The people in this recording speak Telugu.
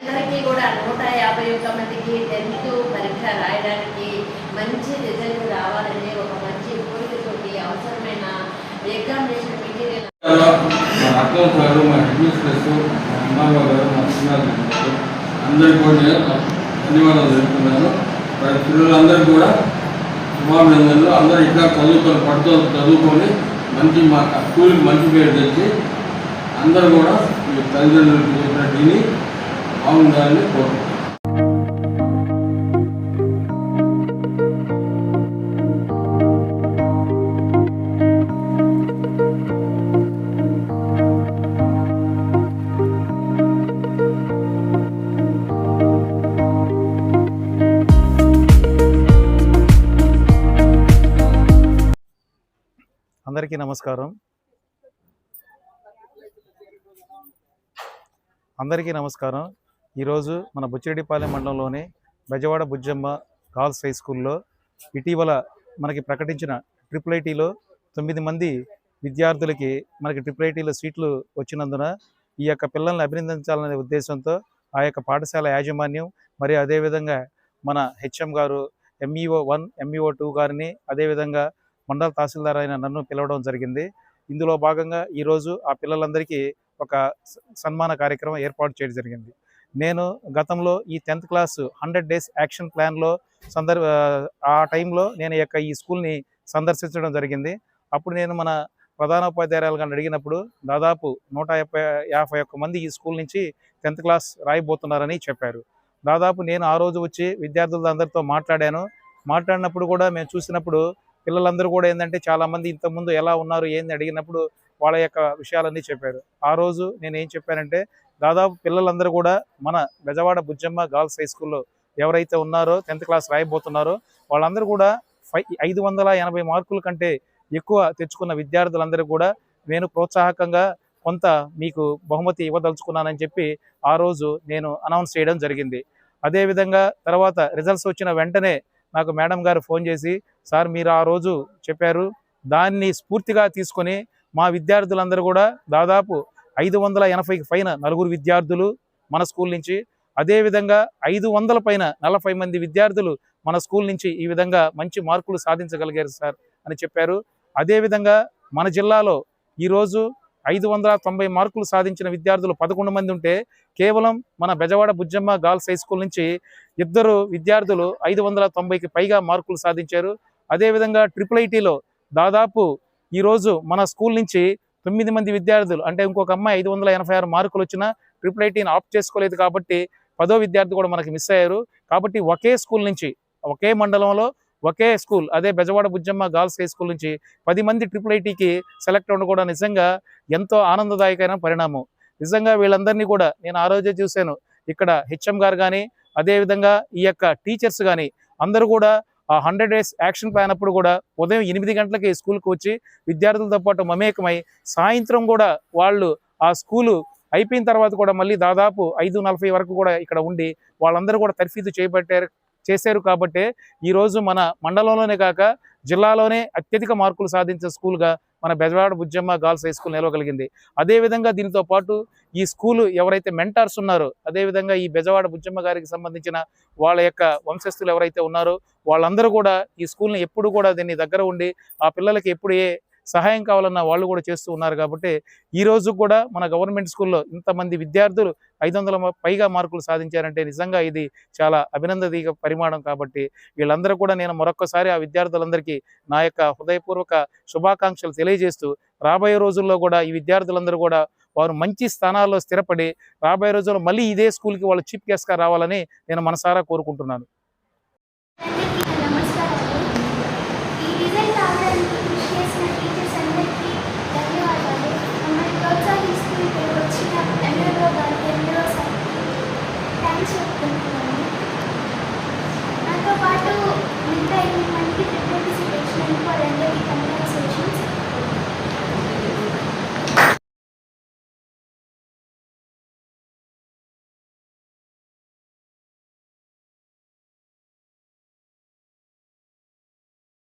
అందరికీ కూడా 151 మందికి 10th పరీక్ష రాయడానికి మంచి రిజల్ట్ రావాలని ఒక మంచి కోరికతోటి అవసరమైన ఎగ్జామినేషన్ మెటీరియల్ అందరికీ కూడా ధన్యవాదాలు తెలుపుతున్నాను. పిల్లలందరికీ కూడా శుభాభినందనలు. అందరూ ఇట్లా చదువుకొని మంచి మా స్కూల్కి మంచి పేరు తెచ్చి అందరూ కూడా మీ తల్లిదండ్రులకు చెప్పినట్టు విని బాగుండాలని కోరుకుంటున్నాను. అందరికీ నమస్కారం. ఈరోజు మన బుచ్చిరెడ్డిపాలెం మండలంలోని బెజవాడ బుజ్జమ్మ గర్ల్స్ హై స్కూల్లో ఇటీవల మనకి ప్రకటించిన IIITలో 9 మంది విద్యార్థులకి మనకి IIITలో సీట్లు వచ్చినందున ఈ యొక్క పిల్లల్ని అభినందించాలనే ఉద్దేశంతో ఆ యొక్క పాఠశాల యాజమాన్యం మరియు అదేవిధంగా మన HM గారు MEO 1 MEO 2 గారిని అదేవిధంగా మండల తహసీల్దార్ అయిన నన్ను పిలవడం జరిగింది. ఇందులో భాగంగా ఈరోజు ఆ పిల్లలందరికీ ఒక సన్మాన కార్యక్రమం ఏర్పాటు చేయడం జరిగింది. నేను గతంలో ఈ 10th క్లాస్ 100 డేస్ యాక్షన్ ప్లాన్లో ఆ టైంలో నేను ఈ స్కూల్ని సందర్శించడం జరిగింది. అప్పుడు నేను మన ప్రధానోపాధ్యాయురాలు గారిని అడిగినప్పుడు దాదాపు 151 మంది ఈ స్కూల్ నుంచి 10th క్లాస్ రాయబోతున్నారని చెప్పారు. దాదాపు నేను ఆ రోజు వచ్చి విద్యార్థులందరితో మాట్లాడినప్పుడు కూడా మేము చూసినప్పుడు పిల్లలందరూ కూడా ఏంటంటే చాలామంది ఇంతకుముందు ఎలా ఉన్నారు ఏంది అడిగినప్పుడు వాళ్ళ యొక్క విషయాలన్నీ చెప్పారు. ఆ రోజు నేను ఏం చెప్పానంటే దాదాపు పిల్లలందరూ కూడా మన బెజవాడ బుజ్జమ్మ గర్ల్స్ హై స్కూల్లో ఎవరైతే ఉన్నారో 10th క్లాస్ రాయబోతున్నారో వాళ్ళందరూ కూడా 580 మార్కుల కంటే ఎక్కువ తెచ్చుకున్న విద్యార్థులందరూ కూడా నేను ప్రోత్సాహకంగా కొంత మీకు బహుమతి ఇవ్వదలుచుకున్నానని చెప్పి ఆ రోజు నేను అనౌన్స్ చేయడం జరిగింది. అదేవిధంగా తర్వాత రిజల్ట్స్ వచ్చిన వెంటనే నాకు మేడం గారు ఫోన్ చేసి, సార్ మీరు ఆ రోజు చెప్పారు, దాన్ని స్ఫూర్తిగా తీసుకొని మా విద్యార్థులందరూ కూడా దాదాపు 580కి పైన 4 విద్యార్థులు మన స్కూల్ నుంచి, అదేవిధంగా 500 పైన 40 మంది విద్యార్థులు మన స్కూల్ నుంచి ఈ విధంగా మంచి మార్కులు సాధించగలిగారు సార్ అని చెప్పారు. అదేవిధంగా మన జిల్లాలో ఈరోజు 590 మార్కులు సాధించిన విద్యార్థులు 11 మంది ఉంటే కేవలం మన Bezawada Bujjamma girls high school నుంచి 2 విద్యార్థులు 590కి పైగా మార్కులు సాధించారు. అదేవిధంగా IIITలో దాదాపు ఈరోజు మన స్కూల్ నుంచి 9 మంది విద్యార్థులు అంటే ఇంకొక అమ్మాయి 586 మార్కులు వచ్చినా IIITని ఆప్ట్ చేసుకోలేదు కాబట్టి 10వ విద్యార్థి కూడా మనకి మిస్ అయ్యారు. కాబట్టి ఒకే స్కూల్ నుంచి ఒకే మండలంలో ఒకే స్కూల్ అదే Bezawada Bujjamma girls high school నుంచి 10 మంది IIITకి సెలెక్ట్ అవ్వడం కూడా నిజంగా ఎంతో ఆనందదాయకమైన పరిణామం. నిజంగా వీళ్ళందరినీ కూడా నేను ఆ రోజే చూశాను. ఇక్కడ HM గారు కానీ అదేవిధంగా ఈ యొక్క టీచర్స్ కానీ అందరూ కూడా ఆ 100 డేస్ యాక్షన్ ప్లాన్ అప్పుడు కూడా ఉదయం 8 గంటలకి స్కూల్కి వచ్చి విద్యార్థులతో పాటు మమేకమై సాయంత్రం కూడా వాళ్ళు ఆ స్కూలు అయిపోయిన తర్వాత కూడా మళ్ళీ దాదాపు 5:40 వరకు కూడా ఇక్కడ ఉండి వాళ్ళందరూ కూడా తర్ఫీదు చేశారు. కాబట్టి ఈరోజు మన మండలంలోనే కాక జిల్లాలోనే అత్యధిక మార్కులు సాధించే స్కూల్గా మన Bezawada Bujjamma girls high school నిలవగలిగింది. అదేవిధంగా దీనితో పాటు ఈ స్కూలు ఎవరైతే మెంటార్స్ ఉన్నారో అదేవిధంగా ఈ బెజవాడ బుజ్జమ్మ గారికి సంబంధించిన వాళ్ళ యొక్క వంశస్థులు ఎవరైతే ఉన్నారో వాళ్ళందరూ కూడా ఈ స్కూల్ని ఎప్పుడు కూడా దీన్ని దగ్గర ఉండి ఆ పిల్లలకి ఎప్పుడు ఏ సహాయం కావాలన్న వాళ్ళు కూడా చేస్తూ ఉన్నారు. కాబట్టి ఈరోజు కూడా మన గవర్నమెంట్ స్కూల్లో ఇంతమంది విద్యార్థులు 500 పైగా మార్కులు సాధించారంటే నిజంగా ఇది చాలా అభినందనీయ పరిమాణం. కాబట్టి వీళ్ళందరూ కూడా నేను మరొక్కసారి ఆ విద్యార్థులందరికీ నా యొక్క హృదయపూర్వక శుభాకాంక్షలు తెలియజేస్తూ రాబోయే రోజుల్లో కూడా ఈ విద్యార్థులందరూ కూడా వారు మంచి స్థానాల్లో స్థిరపడి రాబోయే రోజుల్లో మళ్ళీ ఇదే స్కూల్కి వాళ్ళు చీఫ్ గెస్ట్గా రావాలని నేను మనసారా కోరుకుంటున్నాను.